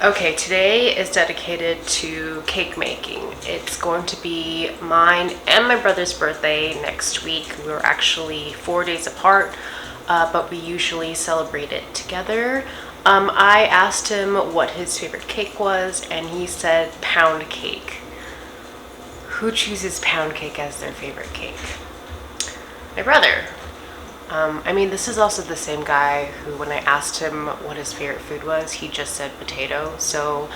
Okay, today is dedicated to cake making. It's going to be mine and my brother's birthday next week. We were actually 4 days apart, but we usually celebrate it together. I asked him what his favorite cake was, and he said pound cake. Who chooses pound cake as their favorite cake? My brother. This is also the same guy who, when I asked him what his favorite food was, he just said potato. So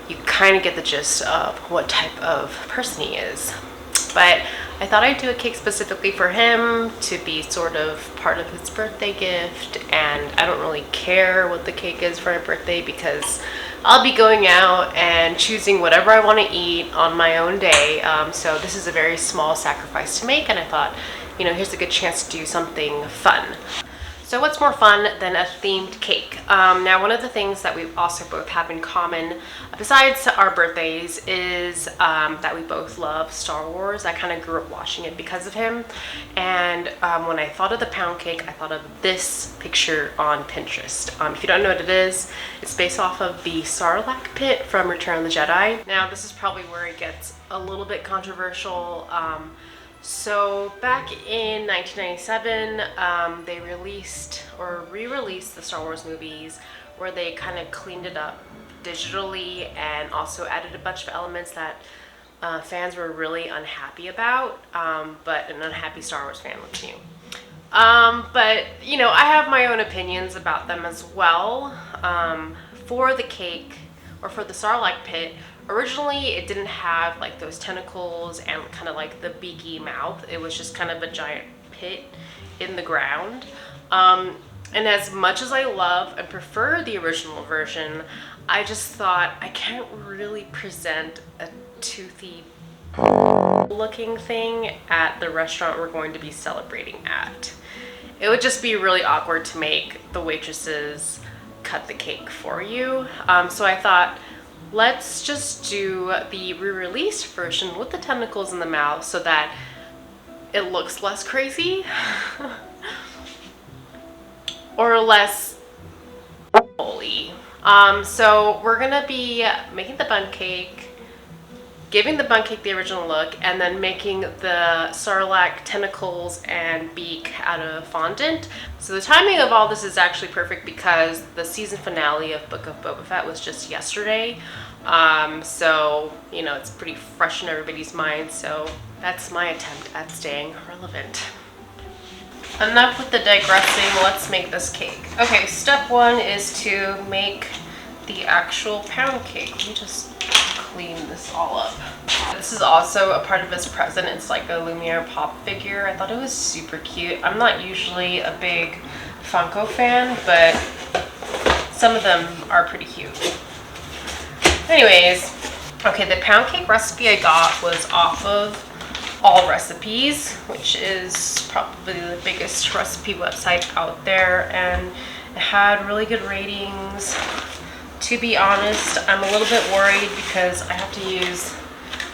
you kind of get the gist of what type of person he is. But I thought I'd do a cake specifically for him to be sort of part of his birthday gift. And I don't really care what the cake is for my birthday because I'll be going out and choosing whatever I want to eat on my own day. So this is a very small sacrifice to make, and I thought, here's a good chance to do something fun. So what's more fun than a themed cake? Now, one of the things that we also both have in common, besides our birthdays, is that we both love Star Wars. I kind of grew up watching it because of him. And when I thought of the pound cake, I thought of this picture on Pinterest. If you don't know what it is, it's based off of the Sarlacc Pit from Return of the Jedi. Now, this is probably where it gets a little bit controversial. So back in 1997, they released or re-released the Star Wars movies, where they kind of cleaned it up digitally and also added a bunch of elements that fans were really unhappy about, but an unhappy Star Wars fan like you. But I have my own opinions about them as well. For the cake, or for the Sarlacc Pit, originally it didn't have like those tentacles and kind of like the beaky mouth. It was just kind of a giant pit in the ground. And as much as I love and prefer the original version, I just thought I can't really present a toothy looking thing at the restaurant we're going to be celebrating at. It would just be really awkward to make the waitresses cut the cake for you. So I thought, let's just do the re-released version with the tentacles in the mouth so that it looks less crazy or less holy. So we're gonna be making the Bundt cake, giving the Bundt cake the original look, and then making the Sarlacc tentacles and beak out of fondant. So the timing of all this is actually perfect because the season finale of Book of Boba Fett was just yesterday. So it's pretty fresh in everybody's mind. So that's my attempt at staying relevant. Enough with the digressing, let's make this cake. Okay, step one is to make the actual pound cake. Let me just clean this all up. This is also a part of his present. It's like a Lumiere pop figure. I thought it was super cute. I'm not usually a big Funko fan, but some of them are pretty cute. Anyways, okay, the pound cake recipe I got was off of All Recipes, which is probably the biggest recipe website out there, and it had really good ratings. To be honest, I'm a little bit worried because I have to use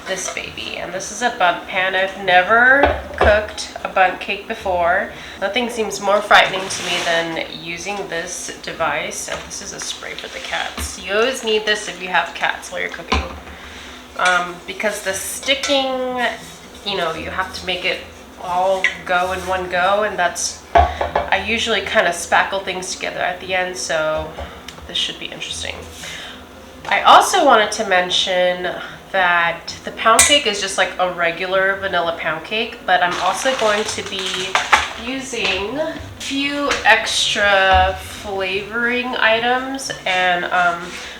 this baby, and this is a Bundt pan. I've never cooked a Bundt cake before. Nothing seems more frightening to me than using this device. And this is a spray for the cats. You always need this if you have cats while you're cooking, because the sticking, you have to make it all go in one go, and I usually kind of spackle things together at the end, so this should be interesting. I also wanted to mention that the pound cake is just like a regular vanilla pound cake, but I'm also going to be using a few extra flavoring items, and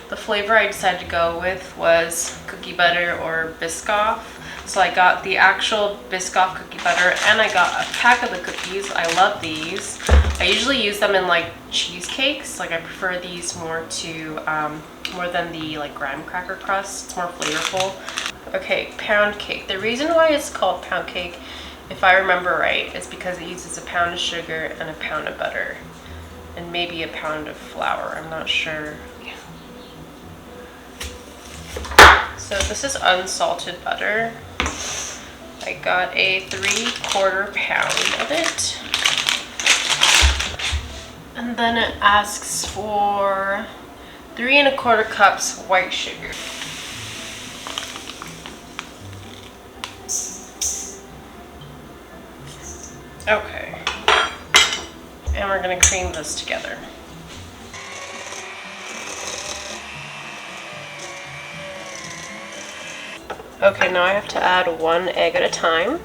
the flavor I decided to go with was cookie butter or Biscoff. So I got the actual Biscoff cookie butter, and I got a pack of the cookies. I love these. I usually use them in like cheesecakes. Like I prefer these more than the like graham cracker crust. It's more flavorful. Okay, pound cake. The reason why it's called pound cake, if I remember right, is because it uses a pound of sugar and a pound of butter, and maybe a pound of flour. I'm not sure. So this is unsalted butter. I got a 3/4 pound of it. And then it asks for 3 1/4 cups white sugar. Okay. And we're gonna cream this together. Okay, now I have to add 1 egg at a time.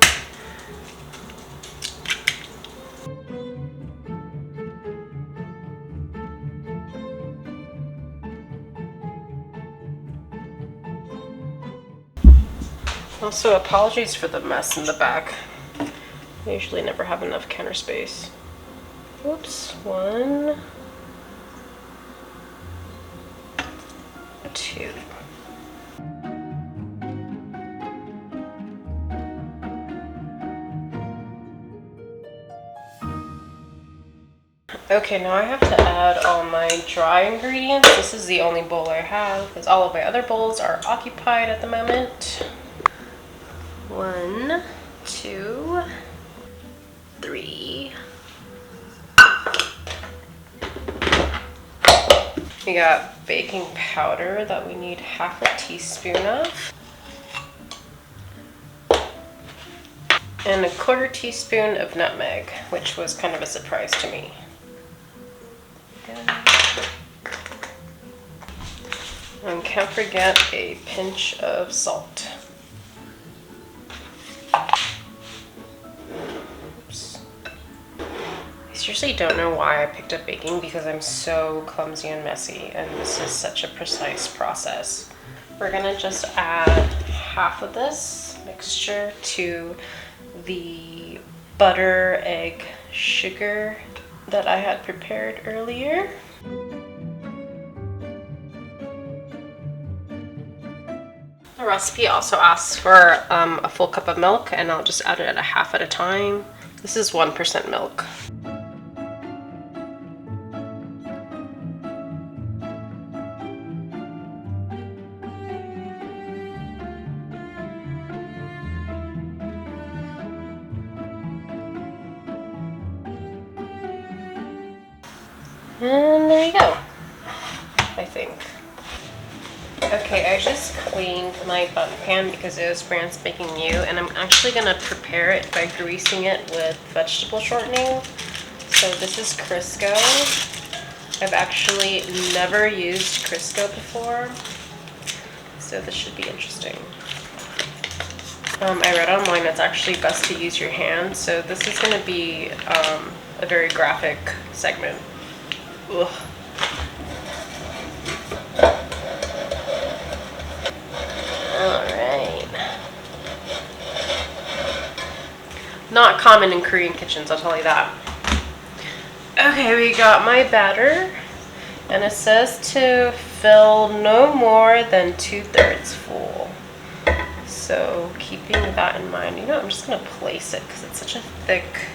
Also, apologies for the mess in the back. I usually never have enough counter space. Oops, 1, 2. Okay, now I have to add all my dry ingredients. This is the only bowl I have because all of my other bowls are occupied at the moment. 1, 2, 3. We got baking powder that we need 1/2 teaspoon of. And 1/4 teaspoon of nutmeg, which was kind of a surprise to me. And can't forget a pinch of salt. Oops. I seriously don't know why I picked up baking because I'm so clumsy and messy, and this is such a precise process. We're gonna just add 1/2 of this mixture to the butter, egg, sugar that I had prepared earlier. The recipe also asks for a full cup of milk, and I'll just add it at 1/2 at a time. This is 1% milk. And there you go, I think. Okay, I just cleaned my Bundt pan because it was brand spanking new, and I'm actually gonna prepare it by greasing it with vegetable shortening. So this is Crisco. I've actually never used Crisco before, so this should be interesting. I read online it's actually best to use your hand, so this is gonna be a very graphic segment. Ugh. Alright. Not common in Korean kitchens, I'll tell you that. Okay, we got my batter, and it says to fill no more than 2/3 full. So keeping that in mind, I'm just gonna place it because it's such a thick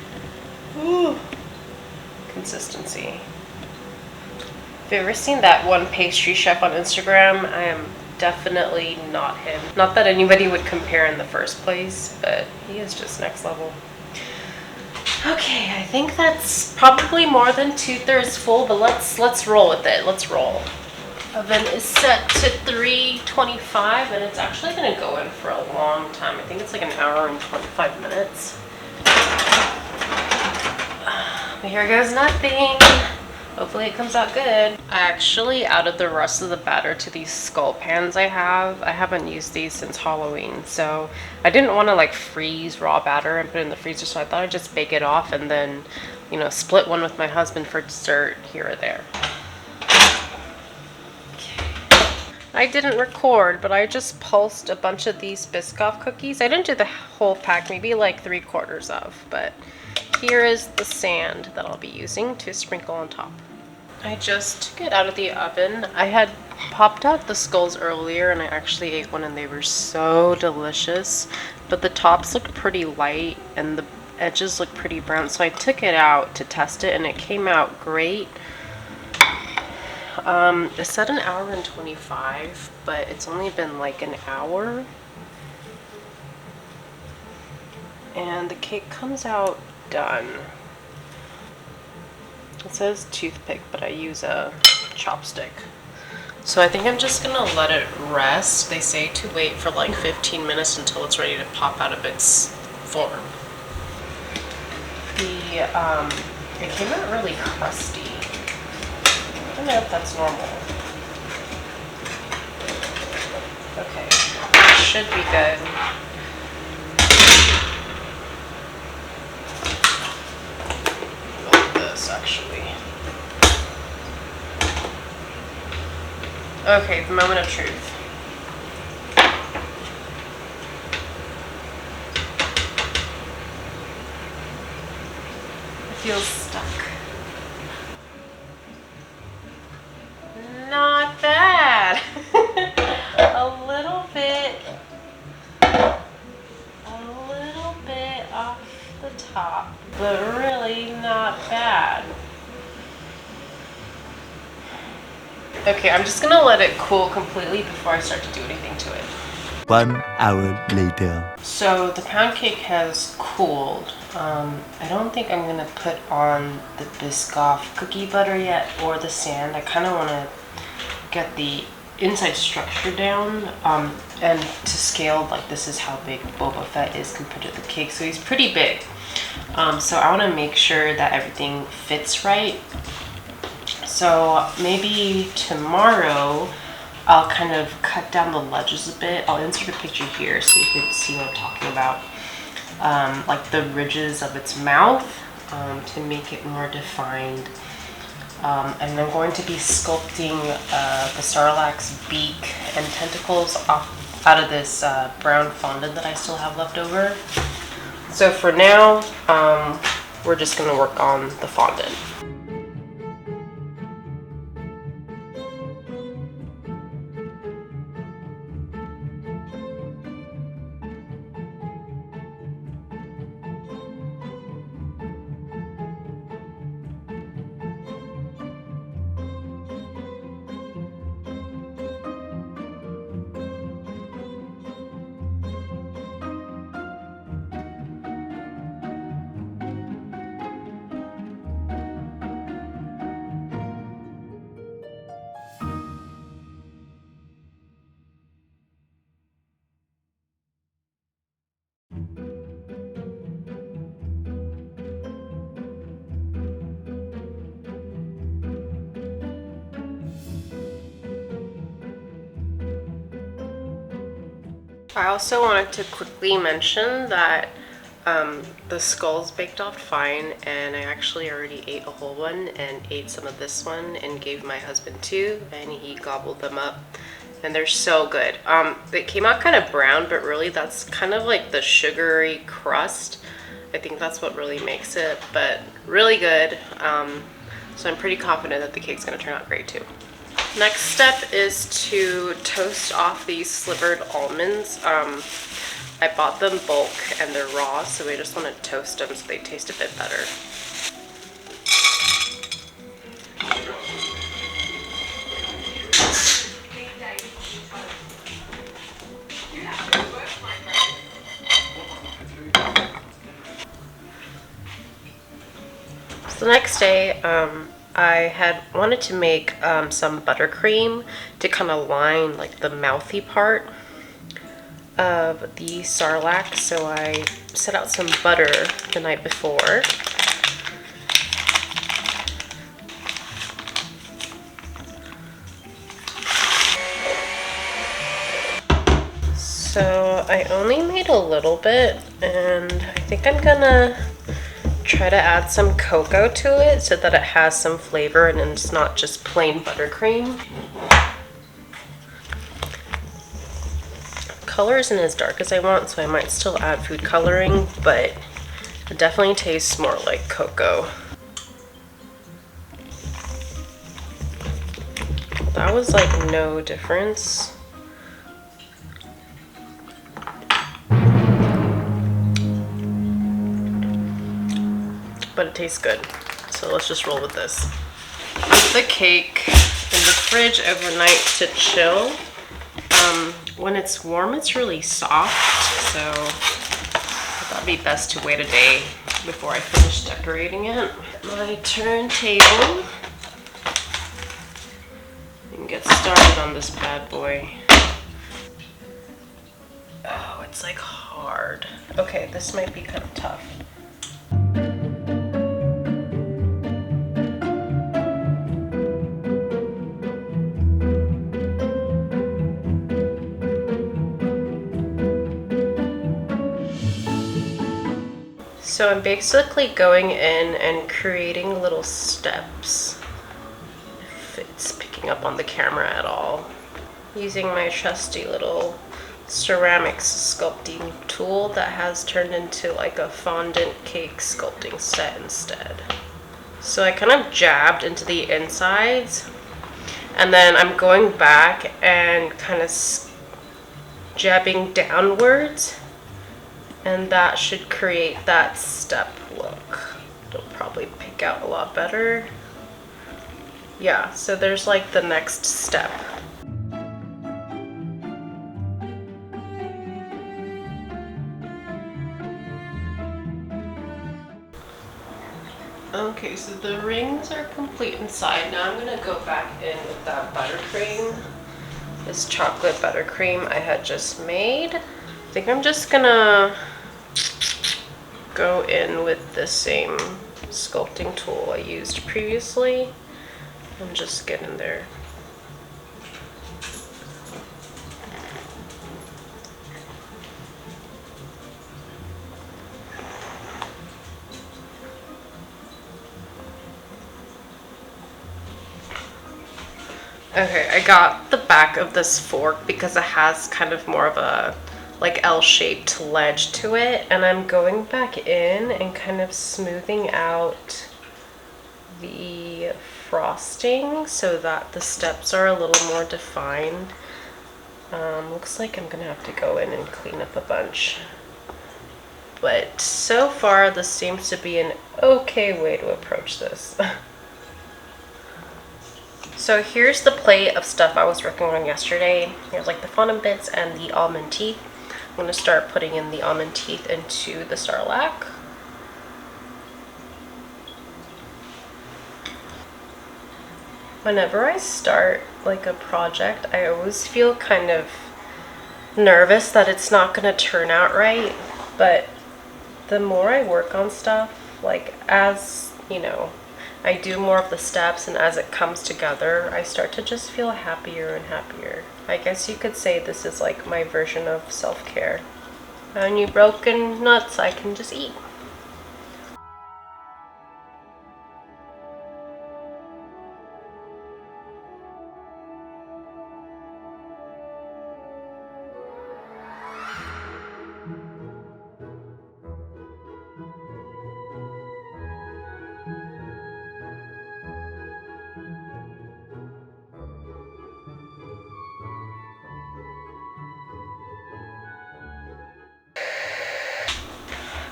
consistency. If you've ever seen that one pastry chef on Instagram, I am definitely not him. Not that anybody would compare in the first place, but he is just next level. Okay, I think that's probably more than 2/3 full, but let's roll with it. Let's roll. Oven is set to 325, and it's actually gonna go in for a long time. I think it's like 1 hour and 25 minutes. But here goes nothing. Hopefully it comes out good. I actually added the rest of the batter to these skull pans I have. I haven't used these since Halloween, so I didn't want to like freeze raw batter and put it in the freezer, so I thought I'd just bake it off and then, split one with my husband for dessert here or there. I didn't record, but I just pulsed a bunch of these Biscoff cookies. I didn't do the whole pack, maybe like 3/4 of, but here is the sand that I'll be using to sprinkle on top. I just took it out of the oven. I had popped out the skulls earlier, and I actually ate one, and they were so delicious, but the tops looked pretty light and the edges looked pretty brown, so I took it out to test it, and it came out great. It said 1 hour and 25, but it's only been like an hour, and the cake comes out done. It says toothpick, but I use a chopstick. So I think I'm just gonna let it rest. They say to wait for like 15 minutes until it's ready to pop out of its form. It came out really crusty. I don't know if that's normal. Okay, it should be good. Like this, actually. Okay, the moment of truth. It feels stuck. Not bad. A little bit off the top, but really not bad. Okay, I'm just gonna let it cool completely before I start to do anything to it. 1 hour later. So the pound cake has cooled. I don't think I'm gonna put on the Biscoff cookie butter yet or the sand. I kind of want to get the inside structure down, and to scale, like this is how big Boba Fett is compared to the cake, so he's pretty big. So I want to make sure that everything fits right. So maybe tomorrow I'll kind of cut down the ledges a bit. I'll insert a picture here so you can see what I'm talking about. Like the ridges of its mouth, to make it more defined. And I'm going to be sculpting the Sarlacc's beak and tentacles out of this brown fondant that I still have left over. So for now, we're just going to work on the fondant. I also wanted to quickly mention that the skull's baked off fine, and I actually already ate a whole one and ate some of this one and gave my husband two, and he gobbled them up, and they're so good. They came out kind of brown, but really that's kind of like the sugary crust. I think that's what really makes it, but really good. So I'm pretty confident that the cake's gonna turn out great too. Next step is to toast off these slivered almonds. I bought them bulk and they're raw, so we just want to toast them so they taste a bit better. So the next day, I had wanted to make some buttercream to kind of line like the mouthy part of the sarlacc, so I set out some butter the night before. So I only made a little bit, and I think I'm gonna try to add some cocoa to it so that it has some flavor and it's not just plain buttercream. Color isn't as dark as I want, so I might still add food coloring, but it definitely tastes more like cocoa. That was like no difference. But it tastes good, so let's just roll with this. Put the cake in the fridge overnight to chill. When it's warm, it's really soft, so I thought it'd be best to wait a day before I finish decorating it. My turntable. You can get started on this bad boy. Oh, it's like hard. Okay, this might be kind of tough. So I'm basically going in and creating little steps, if it's picking up on the camera at all, using my trusty little ceramics sculpting tool that has turned into like a fondant cake sculpting set instead. So I kind of jabbed into the insides, and then I'm going back and kind of jabbing downwards, and that should create that step look. It'll probably pick out a lot better. Yeah, so there's like the next step. Okay, so the rings are complete inside. Now I'm gonna go back in with that buttercream. This chocolate buttercream I had just made. I think I'm just gonna go in with the same sculpting tool I used previously and just get in there. Okay, I got the back of this fork because it has kind of more of a like L-shaped ledge to it, and I'm going back in and kind of smoothing out the frosting so that the steps are a little more defined. Looks like I'm gonna have to go in and clean up a bunch, but so far this seems to be an okay way to approach this. So here's the plate of stuff I was working on yesterday. Here's like the fondant bits and the almond teeth. I'm going to start putting in the almond teeth into the sarlacc. Whenever I start like a project, I always feel kind of nervous that it's not going to turn out right. But the more I work on stuff, like as, you know, I do more of the steps, and as it comes together, I start to just feel happier and happier. I guess you could say this is like my version of self-care. Any broken nuts I can just eat.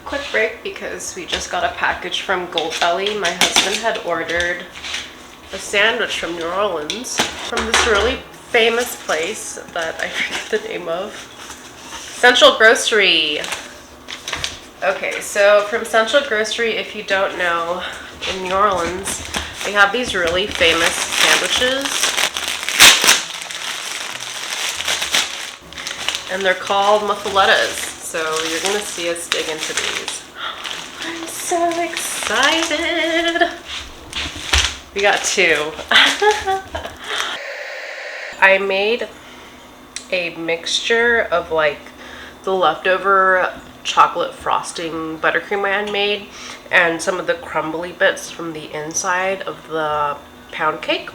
Quick break because we just got a package from Goldbelly. My husband had ordered a sandwich from New Orleans from this really famous place that I forget the name of. Central Grocery. Okay, so from Central Grocery, if you don't know, in New Orleans, they have these really famous sandwiches. And they're called muffalettas. So you're gonna see us dig into these. I'm so excited. We got two. I made a mixture of like the leftover chocolate frosting buttercream I had made and some of the crumbly bits from the inside of the pound cake.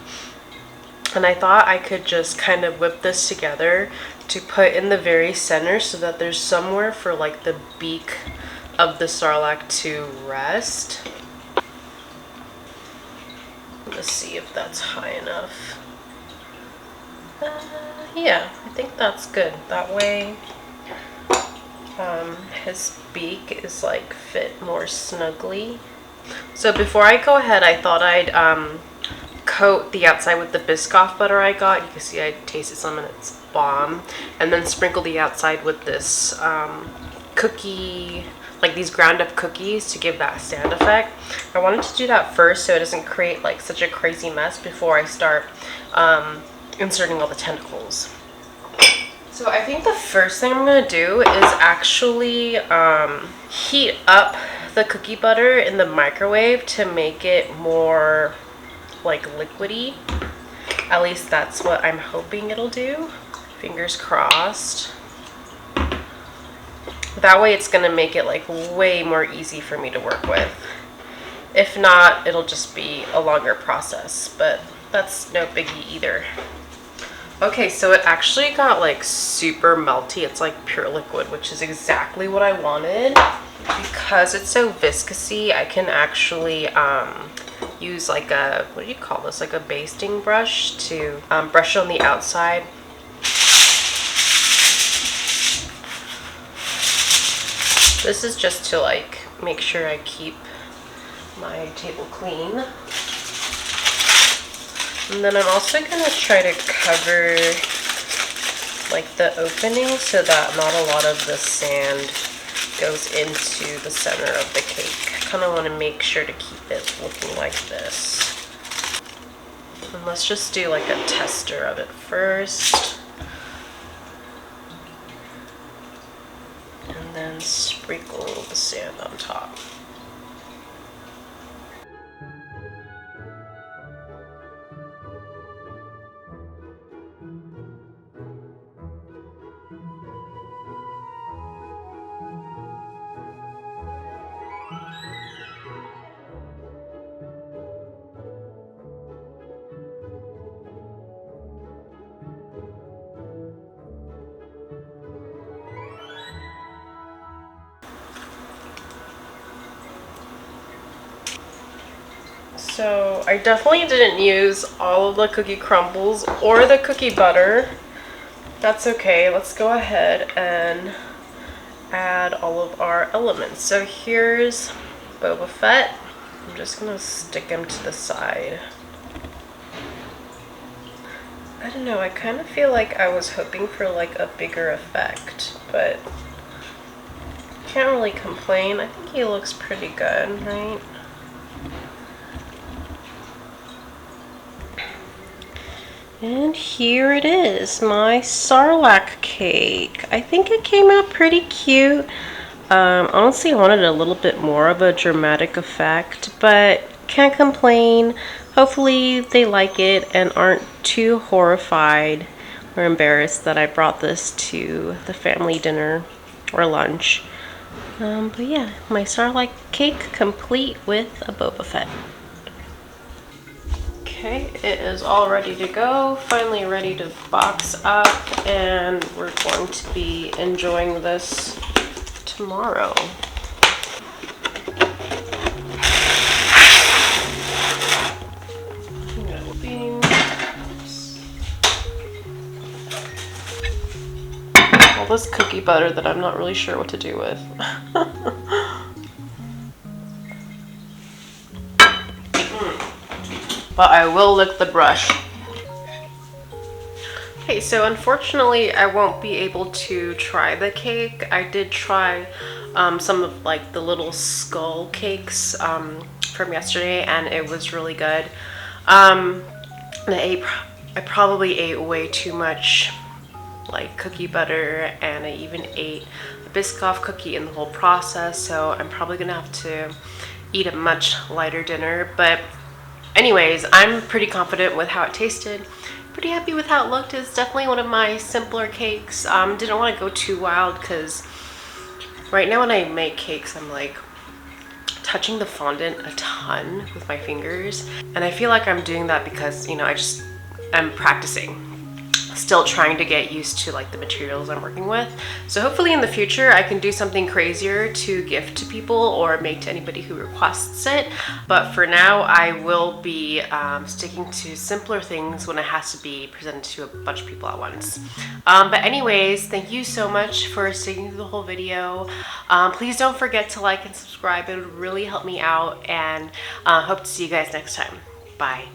And I thought I could just kind of whip this together to put in the very center so that there's somewhere for like the beak of the sarlacc to rest. Let's see if that's high enough. Yeah, I think that's good. That way his beak is like fit more snugly. So before I go ahead, I thought I'd coat the outside with the Biscoff butter I got. You can see I tasted some and it's bomb. And then sprinkle the outside with this cookie, like these ground up cookies to give that sand effect. I wanted to do that first so it doesn't create like such a crazy mess before I start inserting all the tentacles. So I think the first thing I'm gonna do is actually heat up the cookie butter in the microwave to make it more like liquidy. At least that's what I'm hoping it'll do. Fingers crossed. That way it's gonna make it like way more easy for me to work with. If not, it'll just be a longer process, but that's no biggie either. Okay, so it actually got like super melty. It's like pure liquid, which is exactly what I wanted. Because it's so viscousy, I can actually use like a, what do you call this? Like a basting brush to brush on the outside. This is just to like make sure I keep my table clean. And then I'm also gonna try to cover like the opening so that not a lot of the sand goes into the center of the cake. I kind of want to make sure to keep it looking like this. And let's just do like a tester of it first. And then sprinkle the sand on top. So I definitely didn't use all of the cookie crumbles or the cookie butter. That's okay. Let's go ahead and add all of our elements. So here's Boba Fett. I'm just gonna stick him to the side. I don't know, I kind of feel like I was hoping for like a bigger effect, but can't really complain. I think he looks pretty good, right? And here it is, my Sarlacc cake. I think it came out pretty cute. Honestly, I wanted a little bit more of a dramatic effect, but can't complain. Hopefully they like it and aren't too horrified or embarrassed that I brought this to the family dinner or lunch. But yeah, my Sarlacc cake complete with a Boba Fett. Okay, it is all ready to go, finally ready to box up, and we're going to be enjoying this tomorrow. All this cookie butter that I'm not really sure what to do with. But I will lick the brush. Okay, so unfortunately I won't be able to try the cake. I did try some of like the little skull cakes from yesterday, and it was really good. I probably ate way too much like cookie butter, and I even ate a Biscoff cookie in the whole process, so I'm probably gonna have to eat a much lighter dinner. But anyways, I'm pretty confident with how it tasted. Pretty happy with how it looked. It's definitely one of my simpler cakes. Didn't want to go too wild because right now when I make cakes, I'm like touching the fondant a ton with my fingers. And I feel like I'm doing that because, you know, I'm practicing. Still trying to get used to like the materials I'm working with. So hopefully in the future I can do something crazier to gift to people or make to anybody who requests it. But for now I will be sticking to simpler things when it has to be presented to a bunch of people at once. But anyways, thank you so much for sticking through the whole video. Please don't forget to like and subscribe. It would really help me out, and hope to see you guys next time. Bye.